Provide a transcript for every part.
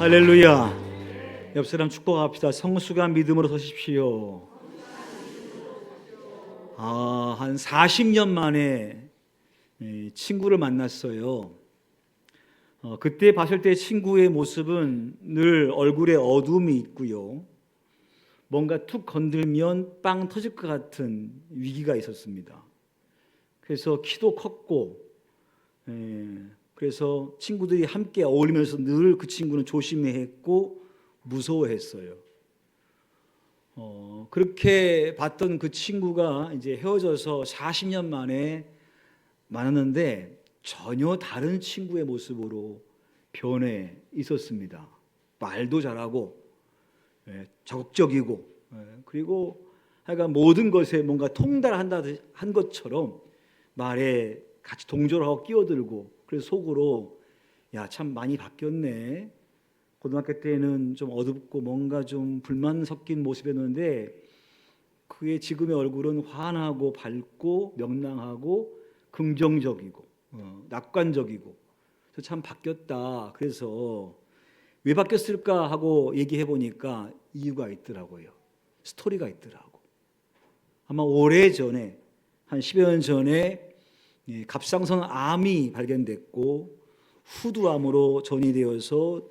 할렐루야. 옆 사람 축복합시다. 성수가 믿음으로 서십시오. 한 40년 만에 친구를 만났어요. 그때 봤을 때 친구의 모습은 늘 얼굴에 어두움이 있고요. 뭔가 툭 건들면 빵 터질 것 같은 위기가 있었습니다. 그래서 키도 컸고, 그래서 친구들이 함께 어울리면서 늘 그 친구는 조심했고 무서워했어요. 그렇게 봤던 그 친구가 이제 헤어져서 40년 만에 만났는데 전혀 다른 친구의 모습으로 변해 있었습니다. 말도 잘하고 적극적이고 그리고 하여간 모든 것에 뭔가 통달한다 한 것처럼 말에 같이 동조를 하고 끼어들고, 그래서 속으로 야, 참 많이 바뀌었네. 고등학교 때는 좀 어둡고 뭔가 좀 불만 섞인 모습이었는데 그의 지금의 얼굴은 환하고 밝고 명랑하고 긍정적이고 낙관적이고, 그래서 참 바뀌었다. 그래서 왜 바뀌었을까 하고 얘기해 보니까 이유가 있더라고요. 스토리가 있더라고. 아마 오래전에 한 10여 년 전에 갑상선 암이 발견됐고 후두암으로 전이되어서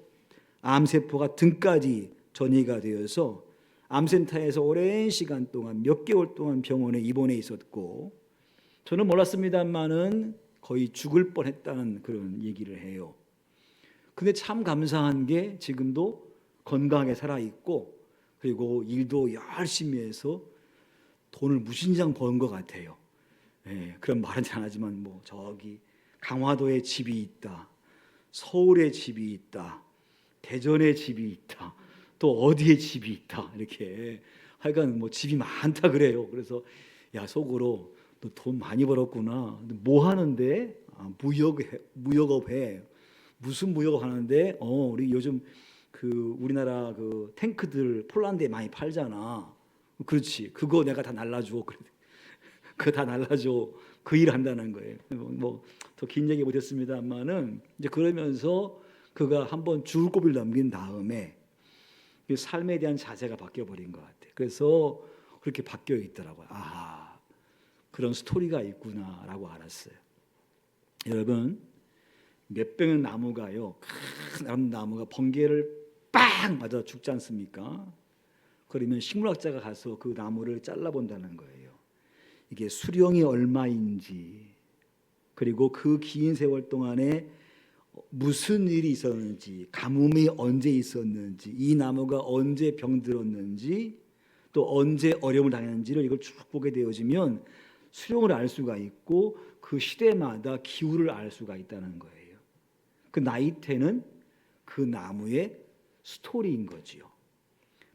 암세포가 등까지 전이가 되어서 암센터에서 오랜 시간 동안 몇 개월 동안 병원에 입원해 있었고, 저는 몰랐습니다만은 거의 죽을 뻔했다는 그런 얘기를 해요. 근데 참 감사한 게 지금도 건강하게 살아있고 그리고 일도 열심히 해서 돈을 무진장 버는 것 같아요. 그런 말은 안 하지만 뭐 저기 강화도에 집이 있다, 서울에 집이 있다, 대전에 집이 있다, 또 어디에 집이 있다, 이렇게 하여간 뭐 집이 많다 그래요. 그래서 야, 속으로 너 돈 많이 벌었구나. 뭐 하는데? 무역업 해. 무슨 무역업 하는데? 우리 요즘 그 우리나라 그 탱크들 폴란드에 많이 팔잖아. 그렇지. 그거 내가 다 날라줘. 그거 다 날라줘. 그 일 한다는 거예요. 뭐 더 긴 얘기 못했습니다만은 이제 그러면서 그가 한번 죽을 고비를 넘긴 다음에 삶에 대한 자세가 바뀌어 버린 것 같아요. 그래서 그렇게 바뀌어 있더라고요. 아하, 그런 스토리가 있구나라고 알았어요. 여러분, 몇 병의 나무가요, 큰 나무가 번개를 빵 맞아 죽지 않습니까? 그러면 식물학자가 가서 그 나무를 잘라본다는 거예요. 이게 수령이 얼마인지, 그리고 그 긴 세월 동안에 무슨 일이 있었는지, 가뭄이 언제 있었는지, 이 나무가 언제 병들었는지, 또 언제 어려움을 당했는지를 이걸 쭉 보게 되어지면 수령을 알 수가 있고 그 시대마다 기후를 알 수가 있다는 거예요. 그 나이테는 그 나무의 스토리인 거지요.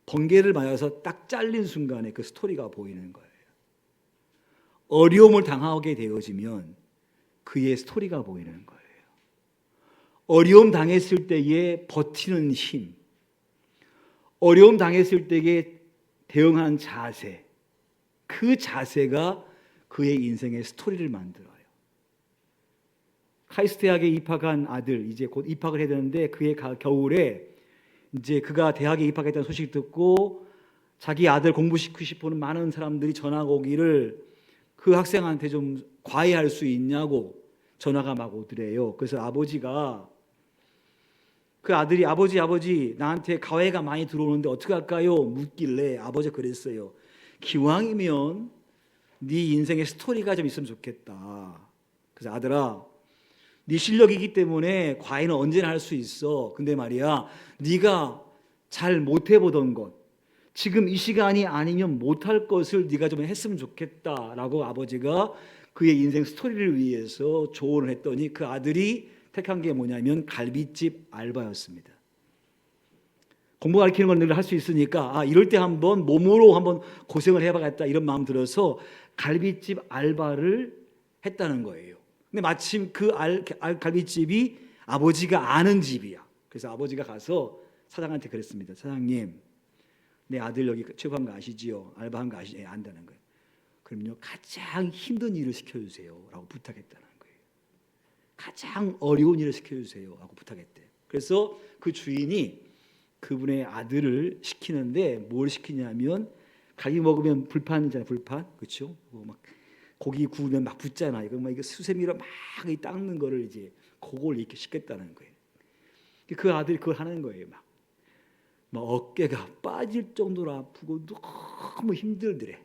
번개를 맞아서 딱 잘린 순간에 그 스토리가 보이는 거예요. 어려움을 당하게 되어지면 그의 스토리가 보이는 거예요. 어려움 당했을 때에 버티는 힘, 어려움 당했을 때에 대응하는 자세, 그 자세가 그의 인생의 스토리를 만들어요. 카이스트 대학에 입학한 아들, 이제 곧 입학을 해야 되는데 그의 겨울에 이제 그가 대학에 입학했다는 소식 듣고 자기 아들 공부시키고 싶어하는 많은 사람들이 전화가 오기를 그 학생한테 좀 과외할 수 있냐고 전화가 막 오더래요. 그래서 아버지가 그 아들이 아버지 나한테 과외가 많이 들어오는데 어떻게 할까요? 묻길래 아버지가 그랬어요. 기왕이면 네 인생의 스토리가 좀 있으면 좋겠다. 그래서 아들아, 네 실력이기 때문에 과외는 언제나 할 수 있어. 근데 말이야, 네가 잘 못해보던 것, 지금 이 시간이 아니면 못할 것을 네가 좀 했으면 좋겠다라고 아버지가 그의 인생 스토리를 위해서 조언을 했더니 그 아들이 택한 게 뭐냐면 갈비집 알바였습니다. 공부 가르치는 건 늘 할 수 있으니까 이럴 때 한번 몸으로 한번 고생을 해봐야겠다 이런 마음 들어서 갈비집 알바를 했다는 거예요. 근데 마침 그 갈비집이 아버지가 아는 집이야. 그래서 아버지가 가서 사장한테 그랬습니다. 사장님, 내 아들 여기 취업한 거 아시지요? 알바한 거 아시죠? 안다는 거예요. 그럼요, 가장 힘든 일을 시켜주세요 라고 부탁했다는 거예요. 가장 어려운 일을 시켜주세요 라고 부탁했대요. 그래서 그 주인이 그분의 아들을 시키는데 뭘 시키냐면 갈비 먹으면 불판이잖아요. 불판. 그렇죠? 막 고기 구우면 막 붙잖아. 이거 막 이거 수세미로 막 닦는 거를 이제 그걸 이렇게 시켰다는 거예요. 그 아들이 그걸 하는 거예요. 막 어깨가 빠질 정도로 아프고 너무 힘들더래.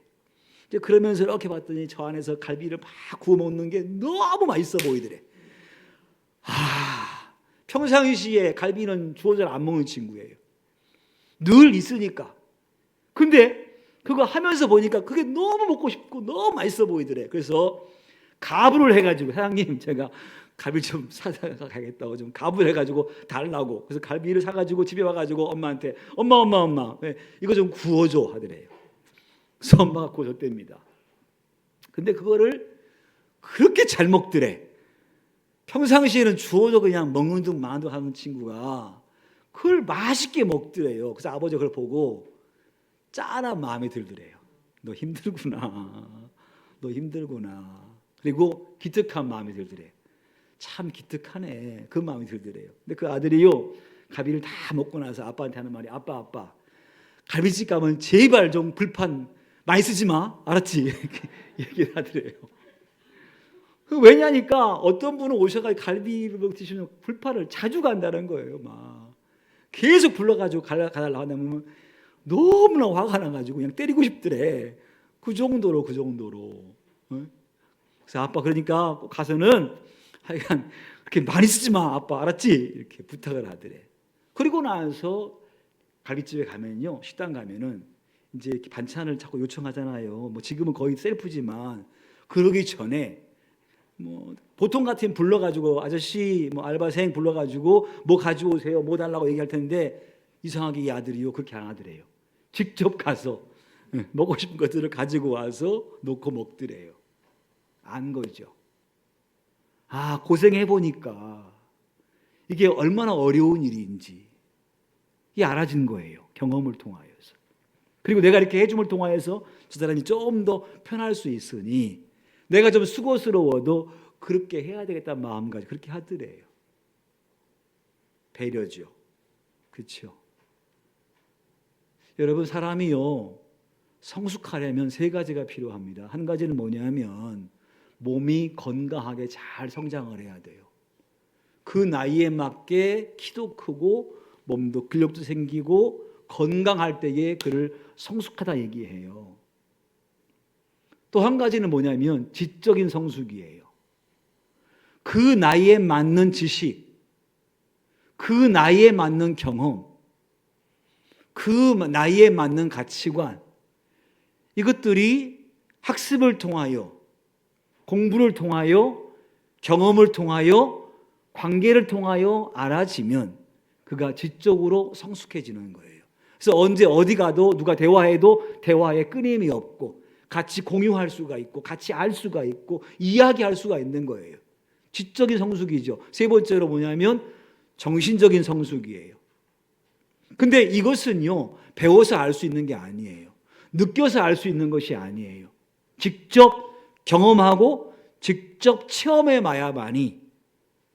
이제 그러면서 이렇게 봤더니 저 안에서 갈비를 막 구워 먹는 게 너무 맛있어 보이더래. 평상시에 갈비는 주어져 안 먹는 친구예요. 늘 있으니까. 근데 그거 하면서 보니까 그게 너무 먹고 싶고 너무 맛있어 보이더래. 그래서 가불을 해가지고 사장님 제가 갈비 좀 사다 가겠다고 좀 가불 해가지고 달라고. 그래서 갈비를 사가지고 집에 와가지고 엄마한테 엄마 이거 좀 구워줘 하더래요. 그래서 엄마가 구워줬답니다. 근데 그거를 그렇게 잘 먹더래. 평상시에는 주워도 그냥 먹는 둥 마는 둥 하는 친구가 그걸 맛있게 먹더래요. 그래서 아버지가 그걸 보고 짠한 마음이 들더래요. 너 힘들구나. 너 힘들구나. 그리고 기특한 마음이 들더래요. 참 기특하네. 그 마음이 들더래요. 근데 그 아들이요, 갈비를 다 먹고 나서 아빠한테 하는 말이 아빠 갈비집 가면 제발 좀 불판 많이 쓰지 마. 알았지? 이렇게 얘기를 하더래요. 왜냐니까 어떤 분은 오셔가지고 갈비를 드시면 불판을 자주 간다는 거예요. 막 계속 불러가지고 가달라고 하면 너무나 화가 나가지고 그냥 때리고 싶더래. 그 정도로. 그래서 아빠 그러니까 가서는 하여간 그렇게 많이 쓰지 마 아빠 알았지? 이렇게 부탁을 하더래. 그리고 나서 갈비집에 가면요, 식당 가면은 이제 이렇게 반찬을 자꾸 요청하잖아요. 뭐 지금은 거의 셀프지만 그러기 전에 뭐 보통 같으면 불러가지고 아저씨 뭐 알바생 불러가지고 뭐 가져오세요 뭐 달라고 얘기할 텐데 이상하게 이 아들이요 그렇게 안 하더래요. 직접 가서 먹고 싶은 것들을 가지고 와서 놓고 먹더래요. 안 거죠. 고생해 보니까 이게 얼마나 어려운 일인지 이게 알아진 거예요. 경험을 통하여서. 그리고 내가 이렇게 해줌을 통하여서 저 사람이 좀 더 편할 수 있으니 내가 좀 수고스러워도 그렇게 해야 되겠다는 마음까지 그렇게 하더래요. 배려죠. 그렇죠? 여러분 사람이요 성숙하려면 세 가지가 필요합니다. 한 가지는 뭐냐면 몸이 건강하게 잘 성장을 해야 돼요. 그 나이에 맞게 키도 크고 몸도 근력도 생기고 건강할 때에 그를 성숙하다 얘기해요. 또 한 가지는 뭐냐면 지적인 성숙이에요. 그 나이에 맞는 지식, 그 나이에 맞는 경험, 그 나이에 맞는 가치관, 이것들이 학습을 통하여, 공부를 통하여, 경험을 통하여, 관계를 통하여 알아지면 그가 지적으로 성숙해지는 거예요. 그래서 언제 어디 가도 누가 대화해도 대화에 끊임이 없고 같이 공유할 수가 있고 같이 알 수가 있고 이야기할 수가 있는 거예요. 지적인 성숙이죠. 세 번째로 뭐냐면 정신적인 성숙이에요. 근데 이것은요 배워서 알 수 있는 게 아니에요. 느껴서 알 수 있는 것이 아니에요. 직접 경험하고 직접 체험해 봐야만이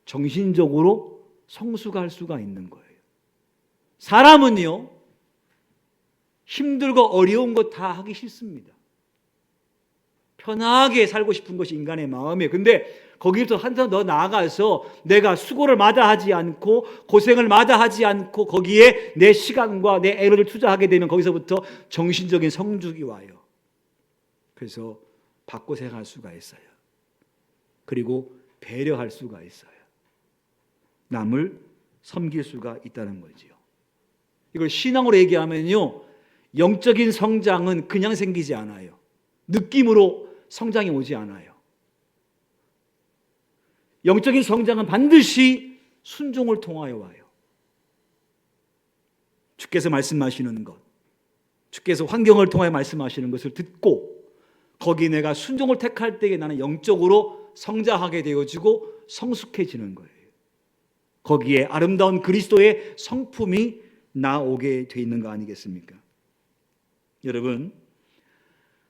정신적으로 성숙할 수가 있는 거예요. 사람은요 힘들고 어려운 거 다 하기 싫습니다. 편하게 살고 싶은 것이 인간의 마음이에요. 근데 거기서 한참 더 나아가서 내가 수고를 마다하지 않고 고생을 마다하지 않고 거기에 내 시간과 내 에너지를 투자하게 되면 거기서부터 정신적인 성숙이 와요. 그래서 받고 생각할 수가 있어요. 그리고 배려할 수가 있어요. 남을 섬길 수가 있다는 거죠. 이걸 신앙으로 얘기하면요 영적인 성장은 그냥 생기지 않아요. 느낌으로 성장이 오지 않아요. 영적인 성장은 반드시 순종을 통하여 와요. 주께서 말씀하시는 것, 주께서 환경을 통하여 말씀하시는 것을 듣고 거기 내가 순종을 택할 때에 나는 영적으로 성장하게 되어지고 성숙해지는 거예요. 거기에 아름다운 그리스도의 성품이 나오게 돼 있는 거 아니겠습니까? 여러분,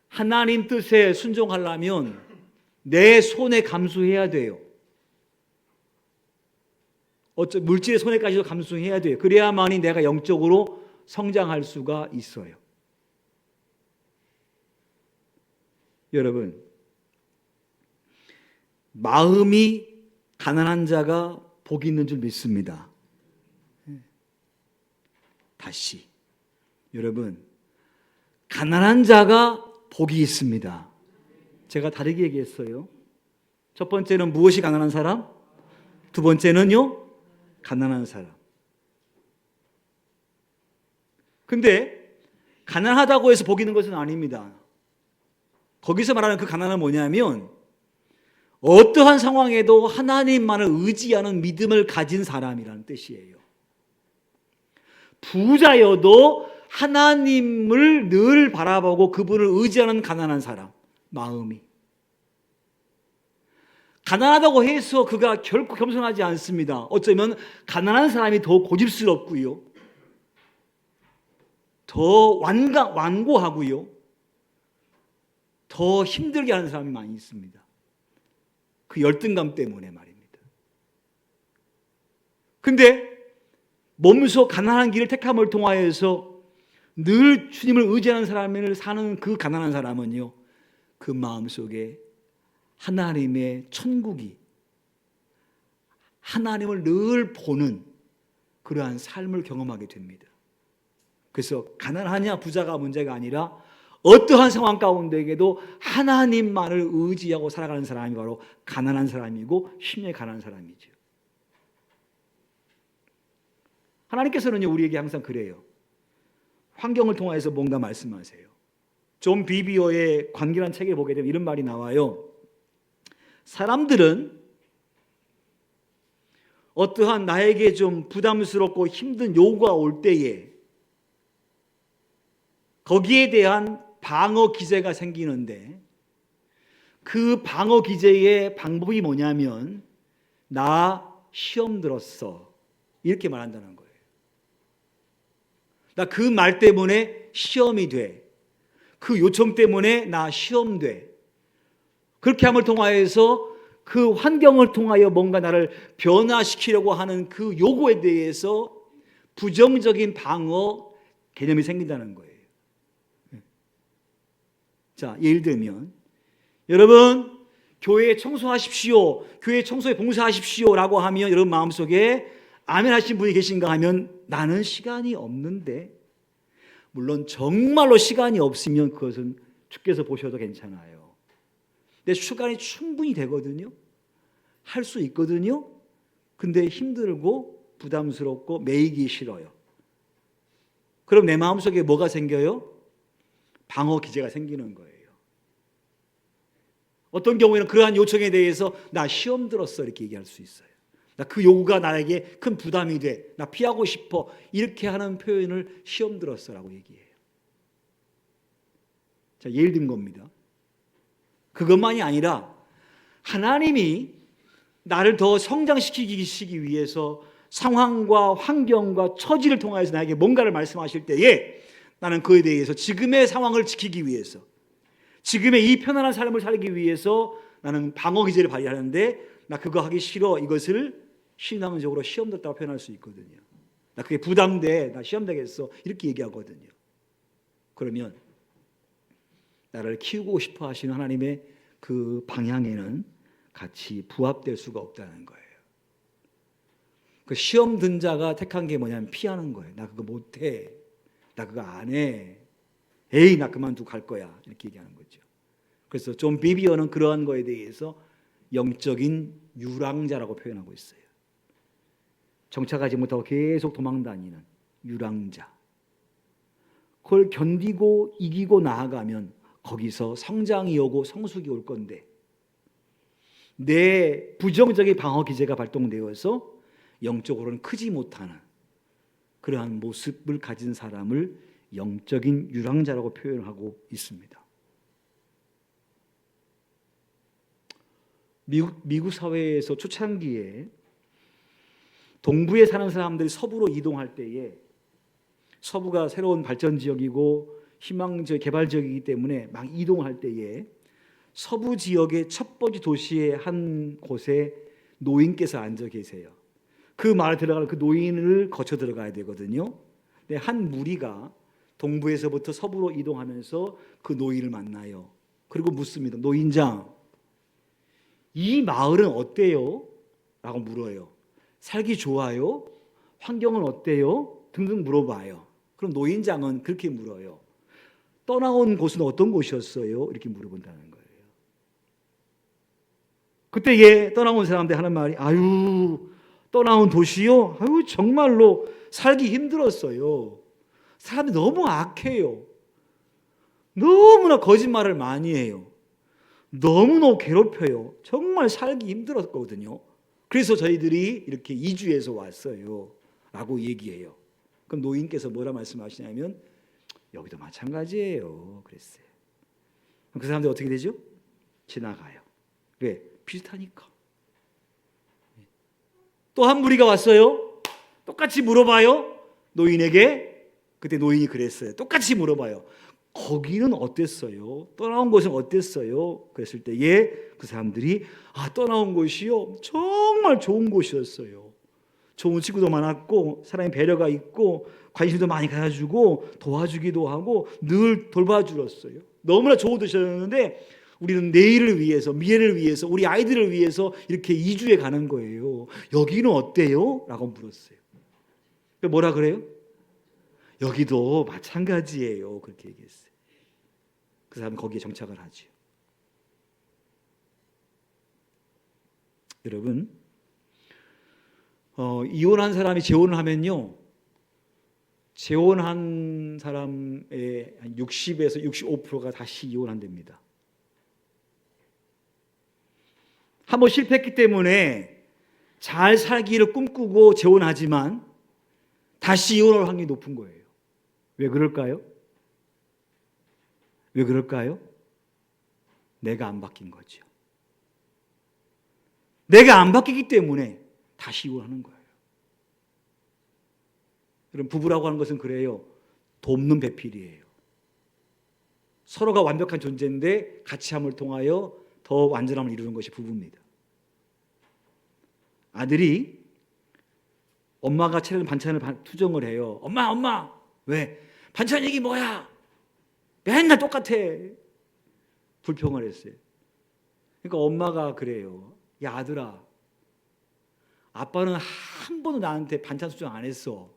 하나님 뜻에 순종하려면 내 손에 감수해야 돼요. 물질의 손해까지도 감수해야 돼요. 그래야만이 내가 영적으로 성장할 수가 있어요. 여러분, 마음이 가난한 자가 복이 있는 줄 믿습니다. 다시 여러분, 가난한 자가 복이 있습니다. 제가 다르게 얘기했어요. 첫 번째는 무엇이 가난한 사람? 두 번째는요, 가난한 사람. 근데 가난하다고 해서 복 있는 것은 아닙니다. 거기서 말하는 그 가난은 뭐냐면 어떠한 상황에도 하나님만을 의지하는 믿음을 가진 사람이라는 뜻이에요. 부자여도 하나님을 늘 바라보고 그분을 의지하는 가난한 사람, 마음이. 가난하다고 해서 그가 결코 겸손하지 않습니다. 어쩌면 가난한 사람이 더 고집스럽고요, 더 완고하고요, 더 힘들게 하는 사람이 많이 있습니다. 그 열등감 때문에 말입니다. 근데 몸소 가난한 길을 택함을 통하여서 늘 주님을 의지하는 사람을 사는 그 가난한 사람은요, 그 마음속에 하나님의 천국이, 하나님을 늘 보는 그러한 삶을 경험하게 됩니다. 그래서 가난하냐 부자가 문제가 아니라 어떠한 상황 가운데에도 하나님만을 의지하고 살아가는 사람이 바로 가난한 사람이고 심령이 가난한 사람이죠. 하나님께서는 우리에게 항상 그래요. 환경을 통해서 뭔가 말씀하세요. 존 비비어의 관계라는 책에 보게 되면 이런 말이 나와요. 사람들은 어떠한 나에게 좀 부담스럽고 힘든 요구가 올 때에 거기에 대한 방어 기제가 생기는데, 그 방어 기제의 방법이 뭐냐면 나 시험 들었어, 이렇게 말한다는 거예요. 나 그 말 때문에 시험이 돼. 그 요청 때문에 나 시험돼. 그렇게 함을 통하여서 그 환경을 통하여 뭔가 나를 변화시키려고 하는 그 요구에 대해서 부정적인 방어 개념이 생긴다는 거예요. 자, 예를 들면 여러분 교회 청소하십시오, 교회 청소에 봉사하십시오 라고 하면 여러분 마음속에 아멘 하신 분이 계신가 하면 나는 시간이 없는데, 물론 정말로 시간이 없으면 그것은 주께서 보셔도 괜찮아요. 내 시간이 충분히 되거든요. 할 수 있거든요. 근데 힘들고 부담스럽고 매이기 싫어요. 그럼 내 마음속에 뭐가 생겨요? 방어 기제가 생기는 거예요. 어떤 경우에는 그러한 요청에 대해서 나 시험 들었어 이렇게 얘기할 수 있어요. 나 그 요구가 나에게 큰 부담이 돼, 나 피하고 싶어, 이렇게 하는 표현을 시험 들었어라고 얘기해요. 자, 예를 든 겁니다. 그것만이 아니라 하나님이 나를 더 성장시키기 위해서 상황과 환경과 처지를 통해서 나에게 뭔가를 말씀하실 때에 나는 그에 대해서 지금의 상황을 지키기 위해서, 지금의 이 편안한 삶을 살기 위해서 나는 방어 기제를 발휘하는데, 나 그거 하기 싫어, 이것을 신앙적으로 시험 들었다고 표현할 수 있거든요. 나 그게 부담돼, 나 시험 되겠어, 이렇게 얘기하거든요. 그러면 나를 키우고 싶어 하시는 하나님의 그 방향에는 같이 부합될 수가 없다는 거예요. 그 시험 든 자가 택한 게 뭐냐면 피하는 거예요. 나 그거 못해, 나 그거 안 해, 에이 나 그만두고 갈 거야, 이렇게 얘기하는 거죠. 그래서 존 비비어는 그러한 거에 대해서 영적인 유랑자라고 표현하고 있어요. 정착하지 못하고 계속 도망다니는 유랑자. 그걸 견디고 이기고 나아가면 거기서 성장이 오고 성숙이 올 건데, 내 부정적인 방어 기제가 발동되어서 영적으로는 크지 못하는 그러한 모습을 가진 사람을 영적인 유랑자라고 표현하고 있습니다. 미국 사회에서 초창기에 동부에 사는 사람들이 서부로 이동할 때에, 서부가 새로운 발전 지역이고 희망 지역, 개발 지역이기 때문에 막 이동할 때에 서부 지역의 첫 번째 도시의 한 곳에 노인께서 앉아 계세요. 그 마을에 들어갈 그 노인을 거쳐 들어가야 되거든요. 근데 한 무리가 동부에서부터 서부로 이동하면서 그 노인을 만나요. 그리고 묻습니다. 노인장, 이 마을은 어때요? 라고 물어요. 살기 좋아요? 환경은 어때요? 등등 물어봐요. 그럼 노인장은 그렇게 물어요. 떠나온 곳은 어떤 곳이었어요? 이렇게 물어본다는 거예요. 그때 얘 떠나온 사람들 하는 말이, 아유, 떠나온 도시요? 아유, 정말로 살기 힘들었어요. 사람이 너무 악해요. 너무나 거짓말을 많이 해요. 너무너무 괴롭혀요. 정말 살기 힘들었거든요. 그래서 저희들이 이렇게 이주해서 왔어요. 라고 얘기해요. 그럼 노인께서 뭐라 말씀하시냐면, 여기도 마찬가지예요. 그랬어요. 그럼 그 사람들이 어떻게 되죠? 지나가요. 왜? 비슷하니까. 또 한 무리가 왔어요. 똑같이 물어봐요. 노인에게. 그때 노인이 그랬어요. 똑같이 물어봐요. 거기는 어땠어요? 떠나온 곳은 어땠어요? 그랬을 때에 그 사람들이, 떠나온 곳이요? 정말 좋은 곳이었어요. 좋은 친구도 많았고 사람의 배려가 있고 관심도 많이 가져주고 도와주기도 하고 늘 돌봐주었어요. 너무나 좋은 도시였는데 우리는 내일을 위해서, 미래를 위해서, 우리 아이들을 위해서 이렇게 이주해 가는 거예요. 여기는 어때요? 라고 물었어요. 뭐라 그래요? 여기도 마찬가지예요. 그렇게 얘기했어요. 그 사람은 거기에 정착을 하죠. 여러분, 이혼한 사람이 재혼을 하면요, 재혼한 사람의 한 60에서 65%가 다시 이혼한답니다. 한번 실패했기 때문에 잘 살기를 꿈꾸고 재혼하지만 다시 이혼할 확률이 높은 거예요. 왜 그럴까요? 왜 그럴까요? 내가 안 바뀐 거죠. 내가 안 바뀌기 때문에 다시 이혼하는 거예요. 여러분, 부부라고 하는 것은 그래요. 돕는 배필이에요. 서로가 완벽한 존재인데 같이함을 통하여 더 완전함을 이루는 것이 부부입니다. 아들이 엄마가 차리는 반찬을 투정을 해요. 엄마, 왜? 반찬 얘기 뭐야? 맨날 똑같아. 불평을 했어요. 그러니까 엄마가 그래요. 야, 아들아, 아빠는 한 번도 나한테 반찬 수정 안 했어.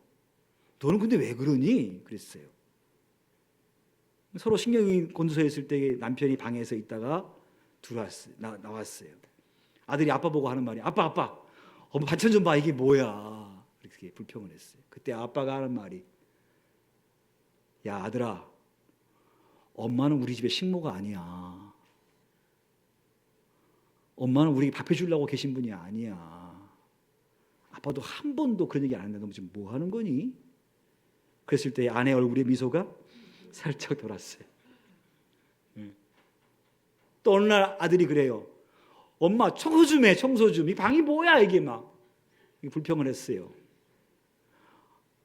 너는 근데 왜 그러니? 그랬어요. 서로 신경이 곤두서 있을 때 남편이 방에서 있다가 나왔어요. 아들이 아빠 보고 하는 말이, 아빠, 엄마 반찬 좀 봐. 이게 뭐야? 이렇게 불평을 했어요. 그때 아빠가 하는 말이, 야, 아들아, 엄마는 우리 집의 식모가 아니야. 엄마는 우리에게 밥 해주려고 계신 분이 아니야. 아빠도 한 번도 그런 얘기 안 했는데 너 지금 뭐 하는 거니? 그랬을 때 아내 얼굴에 미소가 살짝 돌았어요. 또 어느 날 아들이 그래요. 엄마, 청소 좀 해, 청소 좀. 이 방이 뭐야, 이게 막. 불평을 했어요.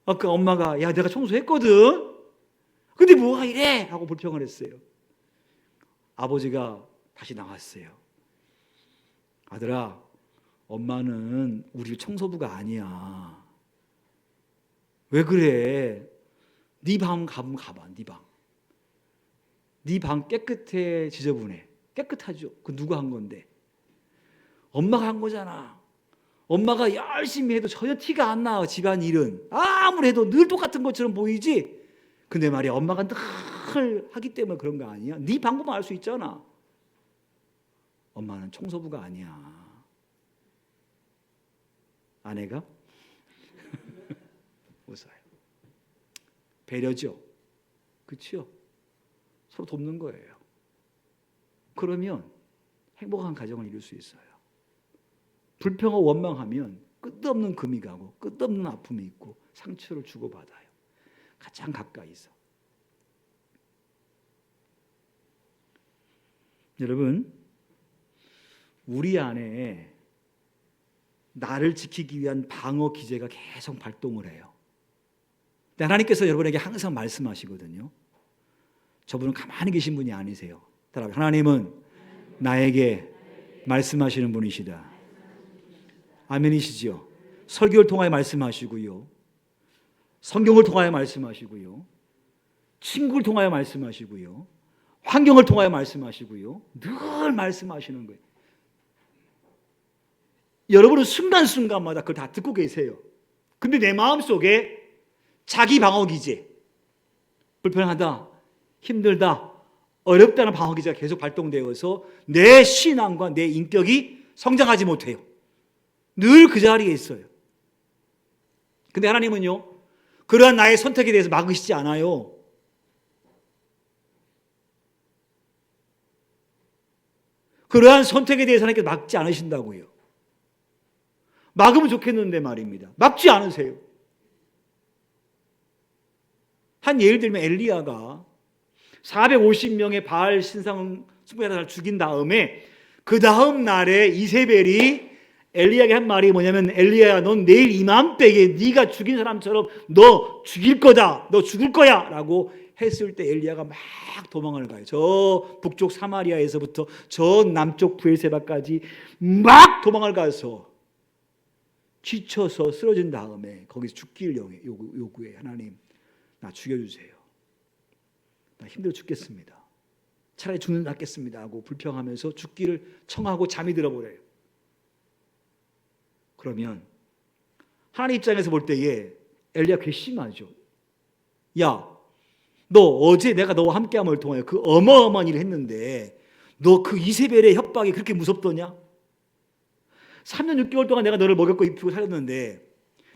아까 엄마가, 야, 내가 청소했거든? 근데 뭐가 이래? 하고 불평을 했어요. 아버지가 다시 나왔어요. 아들아, 엄마는 우리 청소부가 아니야. 왜 그래? 네 방 가면 가봐, 네 방. 네 방 깨끗해, 지저분해. 깨끗하죠? 그 누가 한 건데? 엄마가 한 거잖아. 엄마가 열심히 해도 전혀 티가 안 나. 집안일은 아무리 해도 늘 똑같은 것처럼 보이지. 근데 말이야, 엄마가 늘 하기 때문에 그런 거 아니야? 네 방법만 알 수 있잖아. 엄마는 청소부가 아니야. 아내가 웃어요. 배려죠. 그렇죠? 서로 돕는 거예요. 그러면 행복한 가정을 이룰 수 있어요. 불평하고 원망하면 끝없는 금이 가고 끝없는 아픔이 있고 상처를 주고받아요. 가장 가까이서. 여러분, 우리 안에 나를 지키기 위한 방어 기제가 계속 발동을 해요. 근데 하나님께서 여러분에게 항상 말씀하시거든요. 저분은 가만히 계신 분이 아니세요. 따라합니다. 하나님은 나에게 말씀하시는 분이시다. 아멘이시죠? 설교를 통하여 말씀하시고요, 성경을 통하여 말씀하시고요, 친구를 통하여 말씀하시고요, 환경을 통하여 말씀하시고요, 늘 말씀하시는 거예요. 여러분은 순간순간마다 그걸 다 듣고 계세요. 근데 내 마음속에 자기 방어 기제, 불편하다, 힘들다, 어렵다는 방어 기제가 계속 발동되어서 내 신앙과 내 인격이 성장하지 못해요. 늘 그 자리에 있어요. 근데 하나님은요, 그러한 나의 선택에 대해서 막으시지 않아요. 그러한 선택에 대해서 하나님께서 막지 않으신다고요. 막으면 좋겠는데 말입니다. 막지 않으세요. 한 예를 들면 엘리야가 450명의 바알 신상 숭배자를 죽인 다음에 그 다음 날에 이세벨이 엘리야에게 한 말이 뭐냐면, 엘리야야, 넌 내일 이맘때에 네가 죽인 사람처럼 너 죽일 거다, 너 죽을 거야 라고 했을 때 엘리야가 막 도망을 가요. 저 북쪽 사마리아에서부터 저 남쪽 브엘세바까지 막 도망을 가서 지쳐서 쓰러진 다음에 거기서 죽기를 요구해. 하나님, 나 죽여주세요. 나 힘들어 죽겠습니다. 차라리 죽는 게 낫겠습니다 하고 불평하면서 죽기를 청하고 잠이 들어버려요. 그러면 하나님 입장에서 볼 때에 엘리야 괘씸하죠. 야, 너 어제 내가 너와 함께함을 통하여 그 어마어마한 일을 했는데 너 그 이세벨의 협박이 그렇게 무섭더냐? 3년 6개월 동안 내가 너를 먹였고 입히고 살렸는데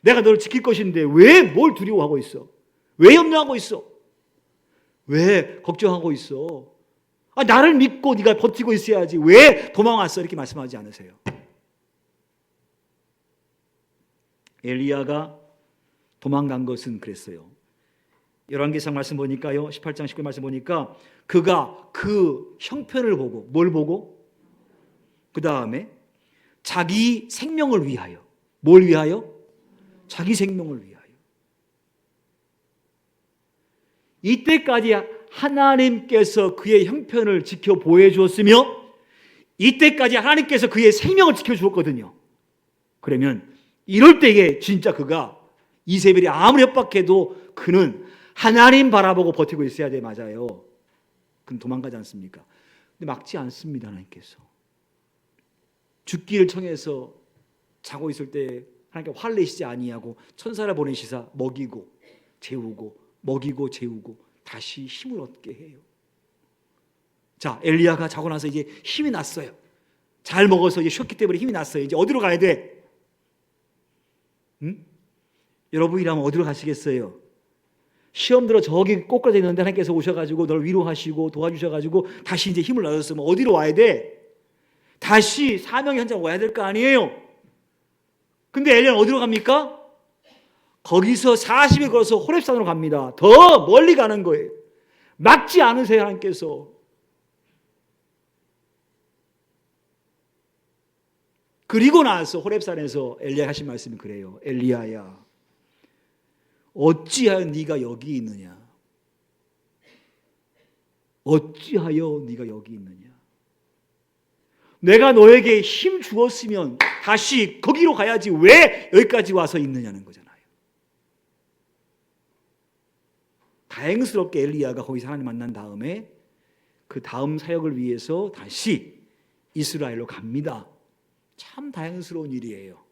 내가 너를 지킬 것인데 왜 뭘 두려워하고 있어? 왜 염려하고 있어? 왜 걱정하고 있어? 나를 믿고 네가 버티고 있어야지 왜 도망왔어? 이렇게 말씀하지 않으세요? 엘리야가 도망간 것은 그랬어요. 열왕기상 말씀 보니까요, 18장 19절 말씀 보니까 그가 그 형편을 보고, 뭘 보고? 그 다음에 자기 생명을 위하여. 뭘 위하여? 자기 생명을 위하여. 이때까지 하나님께서 그의 형편을 지켜 보호해 주었으며 이때까지 하나님께서 그의 생명을 지켜주었거든요. 그러면 이럴 때에 진짜 그가, 이세벨이 아무리 협박해도 그는 하나님 바라보고 버티고 있어야 돼. 맞아요. 그럼 도망가지 않습니까? 근데 막지 않습니다. 하나님께서 죽기를 청해서 자고 있을 때 하나님께 화를 내시지 아니하고 천사를 보내시사 먹이고 재우고 먹이고 재우고 다시 힘을 얻게 해요. 자, 엘리야가 자고 나서 이제 힘이 났어요. 잘 먹어서 이제 쉬었기 때문에 힘이 났어요. 이제 어디로 가야 돼? 여러분이라면 어디로 가시겠어요? 시험 들어 저기 꼬꾸라져 있는데 하나님께서 오셔가지고 널 위로하시고 도와주셔가지고 다시 이제 힘을 얻었으면 어디로 와야 돼? 다시 사명 현장 와야 될 거 아니에요? 근데 엘리야는 어디로 갑니까? 거기서 40일 걸어서 호렙산으로 갑니다. 더 멀리 가는 거예요. 막지 않으세요, 하나님께서. 그리고 나서 호렙산에서 엘리야 하신 말씀이 그래요. 엘리야야, 어찌하여 네가 여기 있느냐? 어찌하여 네가 여기 있느냐? 내가 너에게 힘 주었으면 다시 거기로 가야지 왜 여기까지 와서 있느냐는 거잖아요. 다행스럽게 엘리야가 거기서 하나님 만난 다음에 그 다음 사역을 위해서 다시 이스라엘로 갑니다. 참 다행스러운 일이에요.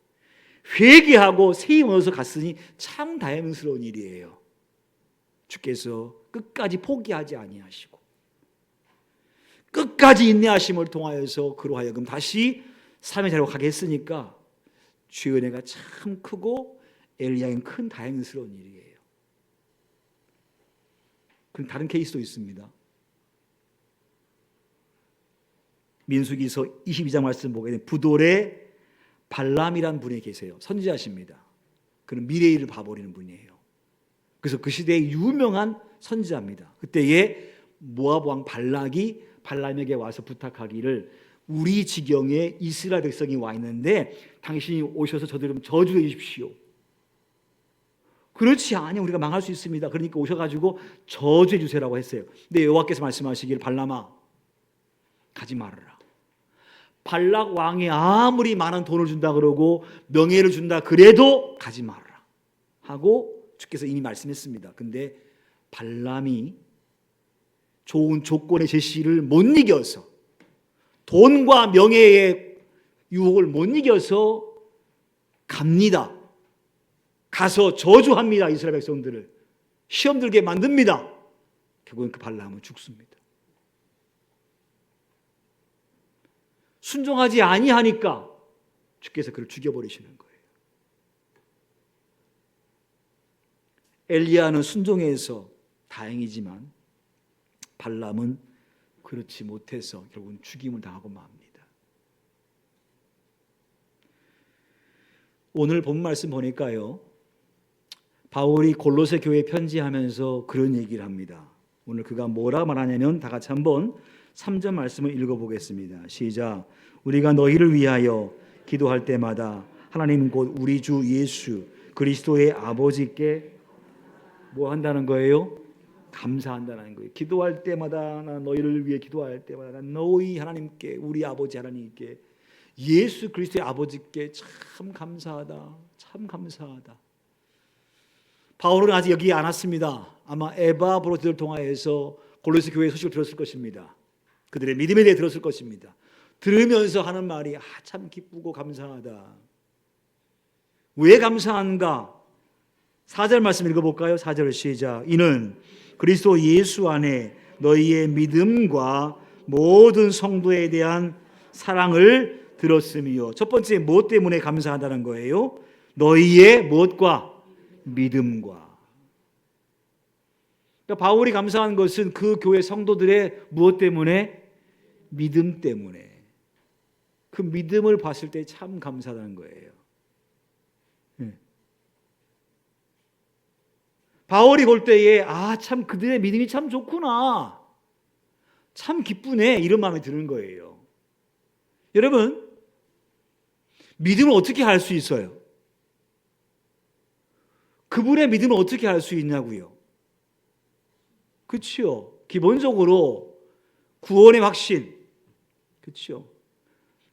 회개하고 새 힘을 얻어서 갔으니 참 다행스러운 일이에요. 주께서 끝까지 포기하지 아니하시고 끝까지 인내하심을 통하여서 그로 하여금 다시 삶의 자리로 가게 했으니까 주의 은혜가 참 크고 엘리야에겐 큰 다행스러운 일이에요. 그럼 다른 케이스도 있습니다. 민수기서 22장 말씀 보게 되면 부돌의 발람이란 분이 계세요. 선지자십니다. 그는 미래 일을 봐버리는 분이에요. 그래서 그 시대의 유명한 선지자입니다. 그때에 모압 왕 발락이 발람에게 와서 부탁하기를, 우리 지경에 이스라엘 백성이 와 있는데 당신이 오셔서 저들 좀 저주해 주십시오. 그렇지 않으면 우리가 망할 수 있습니다. 그러니까 오셔가지고 저주해 주세요라고 했어요. 근데 여호와께서 말씀하시기를, 발람아 가지 말아라. 발락 왕이 아무리 많은 돈을 준다 그러고 명예를 준다 그래도 가지 말아라 하고 주께서 이미 말씀했습니다. 근데 발람이 좋은 조건의 제시를 못 이겨서, 돈과 명예의 유혹을 못 이겨서 갑니다. 가서 저주합니다. 이스라엘 백성들을 시험 들게 만듭니다. 결국은 그 발람은 죽습니다. 순종하지 아니하니까 주께서 그를 죽여버리시는 거예요. 엘리야는 순종해서 다행이지만 발람은 그렇지 못해서 결국은 죽임을 당하고 맙니다. 오늘 본 말씀 보니까요, 바울이 골로새 교회에 편지하면서 그런 얘기를 합니다. 오늘 그가 뭐라 말하냐면 다 같이 한번 3절 말씀을 읽어보겠습니다. 시작. 우리가 너희를 위하여 기도할 때마다 하나님 곧 우리 주 예수 그리스도의 아버지께 뭐 한다는 거예요? 감사한다는 거예요. 기도할 때마다, 나 너희를 위해 기도할 때마다 난 너희 하나님께, 우리 아버지 하나님께, 예수 그리스도의 아버지께 참 감사하다, 참 감사하다. 바울은 아직 여기 안 왔습니다. 아마 에바 브로들을 통하여서 골로새 교회 소식을 들었을 것입니다. 그들의 믿음에 대해 들었을 것입니다. 들으면서 하는 말이 참 기쁘고 감사하다. 왜 감사한가? 4절 말씀 읽어볼까요? 4절 시작. 이는 그리스도 예수 안에 너희의 믿음과 모든 성도에 대한 사랑을 들었으며, 첫 번째 무엇 때문에 감사하다는 거예요? 너희의 무엇과? 믿음과. 그러니까 바울이 감사한 것은 그 교회 성도들의 무엇 때문에? 믿음 때문에. 그 믿음을 봤을 때 참 감사하다는 거예요. 바울이 볼 때에 참 그들의 믿음이 참 좋구나, 참 기쁘네, 이런 마음이 드는 거예요. 여러분, 믿음을 어떻게 할 수 있어요? 그분의 믿음을 어떻게 할 수 있냐고요? 그렇죠. 기본적으로 구원의 확신, 그렇죠.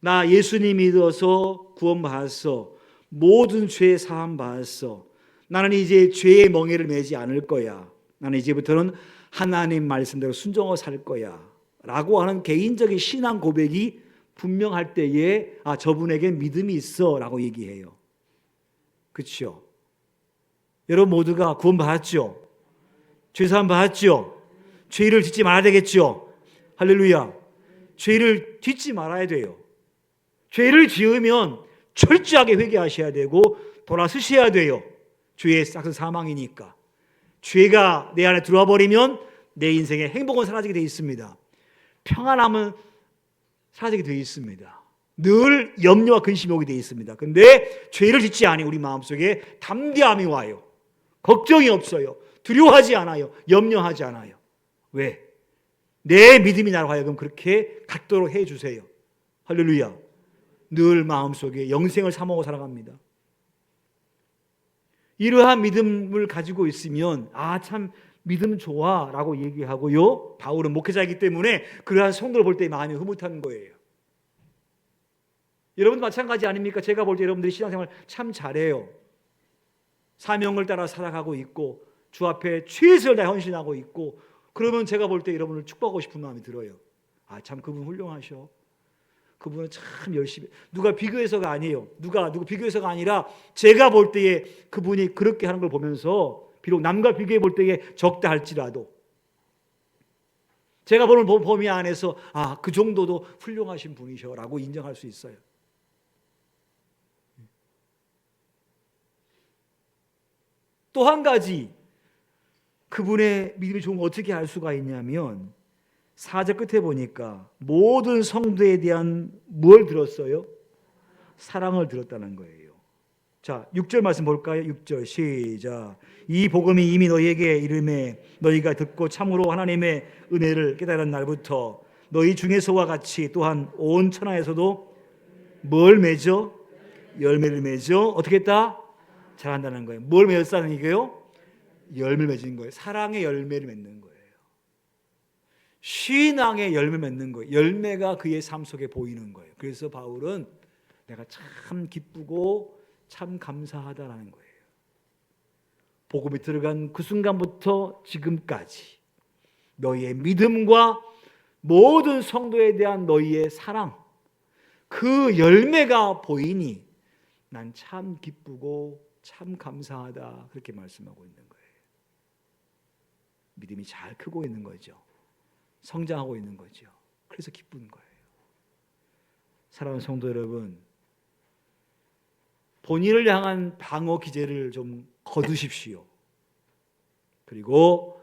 나 예수님 믿어서 구원받았어, 모든 죄 사함 받았어, 나는 이제 죄의 멍에를 매지 않을 거야, 나는 이제부터는 하나님 말씀대로 순종하고 살 거야 라고 하는 개인적인 신앙 고백이 분명할 때에 저분에게 믿음이 있어 라고 얘기해요. 그렇죠. 여러분 모두가 구원받았죠? 죄사함 받았죠? 죄를 짓지 말아야 되겠죠? 할렐루야. 죄를 짓지 말아야 돼요. 죄를 지으면 철저하게 회개하셔야 되고 돌아서셔야 돼요. 죄의 싹은 사망이니까. 죄가 내 안에 들어와 버리면 내 인생의 행복은 사라지게 되어 있습니다. 평안함은 사라지게 되어 있습니다. 늘 염려와 근심이 오게 되어 있습니다. 근데 죄를 짓지 않으니 우리 마음속에 담대함이 와요. 걱정이 없어요. 두려워하지 않아요. 염려하지 않아요. 왜? 내 믿음이 나로 하여금 그렇게 갖도록 해주세요. 할렐루야. 늘 마음속에 영생을 사모하고 살아갑니다. 이러한 믿음을 가지고 있으면 참 믿음 좋아 라고 얘기하고요, 바울은 목회자이기 때문에 그러한 성도를 볼 때 마음이 흐뭇한 거예요. 여러분도 마찬가지 아닙니까? 제가 볼 때 여러분들이 신앙생활 참 잘해요. 사명을 따라 살아가고 있고 주 앞에 최선을 다해 헌신하고 있고, 그러면 제가 볼 때 여러분을 축복하고 싶은 마음이 들어요. 참 그분 훌륭하셔. 그분은 참 열심히, 누가 비교해서가 아니에요. 누가 비교해서가 아니라 제가 볼 때에 그분이 그렇게 하는 걸 보면서, 비록 남과 비교해 볼 때에 적다 할지라도 제가 보는 범위 안에서 그 정도도 훌륭하신 분이셔라고 인정할 수 있어요. 또 한 가지 그분의 믿음이 좋은 걸 어떻게 알 수가 있냐면 4절 끝에 보니까 모든 성도에 대한 뭘 들었어요? 사랑을 들었다는 거예요. 자, 6절 말씀 볼까요? 6절 시작. 이 복음이 이미 너희에게 이름에 너희가 듣고 참으로 하나님의 은혜를 깨달은 날부터 너희 중에서와 같이 또한 온 천하에서도 뭘 맺어? 열매를 맺어. 어떻게 했다? 잘한다는 거예요. 뭘 맺었다는 얘기예요? 열매를 맺은 거예요. 사랑의 열매를 맺는 거예요. 신앙의 열매 맺는 거예요. 열매가 그의 삶 속에 보이는 거예요. 그래서 바울은 내가 참 기쁘고 참 감사하다라는 거예요. 복음이 들어간 그 순간부터 지금까지 너희의 믿음과 모든 성도에 대한 너희의 사랑, 그 열매가 보이니 난 참 기쁘고 참 감사하다, 그렇게 말씀하고 있는 거예요. 믿음이 잘 크고 있는 거죠. 성장하고 있는 거죠. 그래서 기쁜 거예요. 사랑하는 성도 여러분, 본인을 향한 방어 기제를 좀 거두십시오. 그리고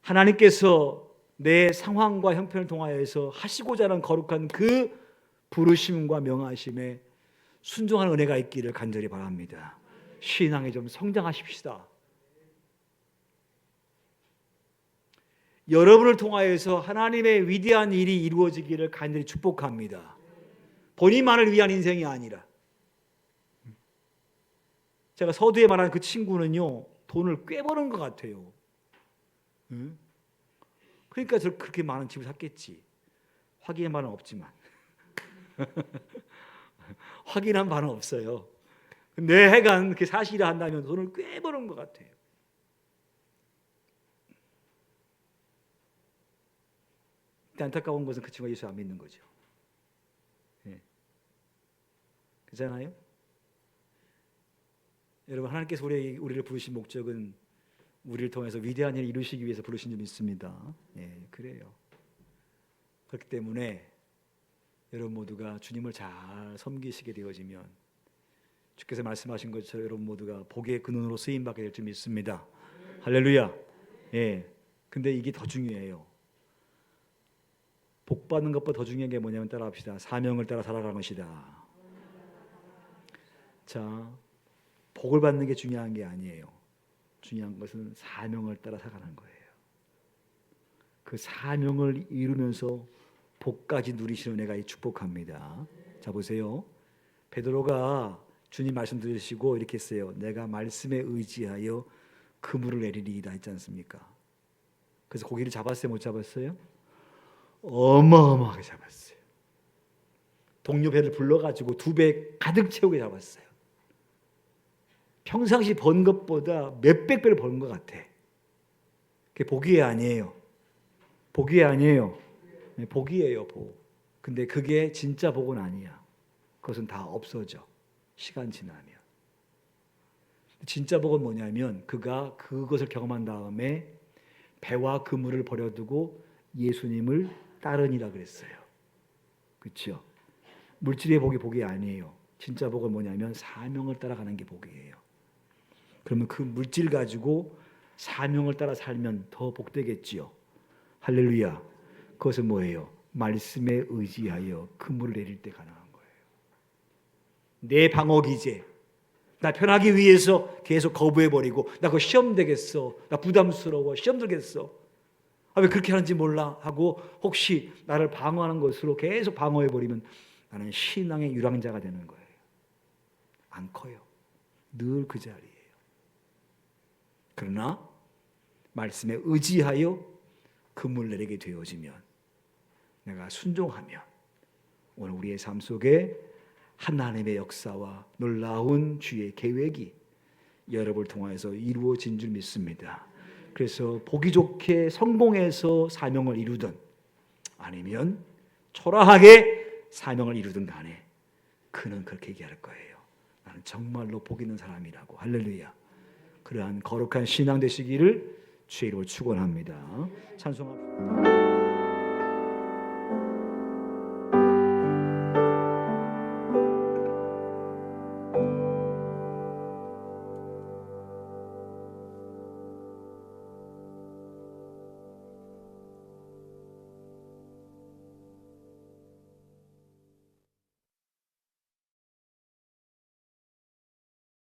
하나님께서 내 상황과 형편을 통하여서 하시고자 하는 거룩한 그 부르심과 명하심에 순종하는 은혜가 있기를 간절히 바랍니다. 신앙에 좀 성장하십시다. 여러분을 통하여서 하나님의 위대한 일이 이루어지기를 간절히 축복합니다. 본인만을 위한 인생이 아니라. 제가 서두에 말한 그 친구는요, 돈을 꽤 버는 것 같아요. 그러니까 저 그렇게 많은 집을 샀겠지. 확인한 바는 없지만. 확인한 바는 없어요. 근데 하여간 그 사실을 한다면 돈을 꽤 버는 것 같아요. 근데 안타까운 것은 그 친구가 예수 안 믿는 거죠. 네. 그렇잖아요? 여러분, 하나님께서 우리를 부르신 목적은 우리를 통해서 위대한 일을 이루시기 위해서 부르신 줄 믿습니다. 예, 그래요. 그렇기 때문에 여러분 모두가 주님을 잘 섬기시게 되어지면 주께서 말씀하신 것처럼 여러분 모두가 복의 근원으로 쓰임 받게 될 줄 믿습니다. 할렐루야. 예. 근데 이게 더 중요해요. 복 받는 것보다 더 중요한 게 뭐냐면 따라합시다. 사명을 따라 살아가는 것이다. 자, 복을 받는 게 중요한 게 아니에요. 중요한 것은 사명을 따라 살아가는 거예요. 그 사명을 이루면서 복까지 누리시는 은혜가 축복합니다. 자, 보세요. 베드로가 주님 말씀 들으시고 이렇게 했어요. 내가 말씀에 의지하여 그물을 내리리이다 했지 않습니까? 그래서 고기를 잡았어요, 못 잡았어요? 어마어마하게 잡았어요. 동료 배를 불러가지고 2배 가득 채우게 잡았어요. 평상시 번 것보다 몇백 배를 버는 것 같아. 그게 복이 아니에요. 복이 아니에요. 복이에요, 복. 근데 그게 진짜 복은 아니야. 그것은 다 없어져. 시간 지나면. 진짜 복은 뭐냐면 그가 그것을 경험한 다음에 배와 그물을 버려두고 예수님을 따르니라 그랬어요. 그렇죠? 물질의 복이 복이 아니에요. 진짜 복은 뭐냐면 사명을 따라가는 게 복이에요. 그러면 그 물질 가지고 사명을 따라 살면 더 복되겠지요. 할렐루야. 그것은 뭐예요? 말씀에 의지하여 그물을 내릴 때 가능한 거예요. 내 방어 기제, 나 편하기 위해서 계속 거부해버리고 나 그거 시험 되겠어, 나 부담스러워, 시험 들겠어, 왜 그렇게 하는지 몰라 하고 혹시 나를 방어하는 것으로 계속 방어해버리면 나는 신앙의 유랑자가 되는 거예요. 안 커요. 늘 그 자리예요. 그러나 말씀에 의지하여 그물 내리게 되어지면, 내가 순종하면 오늘 우리의 삶 속에 하나님의 역사와 놀라운 주의 계획이 여러분을 통해서 이루어진 줄 믿습니다. 그래서 보기 좋게 성공해서 사명을 이루든 아니면 초라하게 사명을 이루든 간에 그는 그렇게 얘기할 거예요. 나는 정말로 복 있는 사람이라고. 할렐루야. 그러한 거룩한 신앙 되시기를 주의 이름으로 축원합니다. 찬송합니다.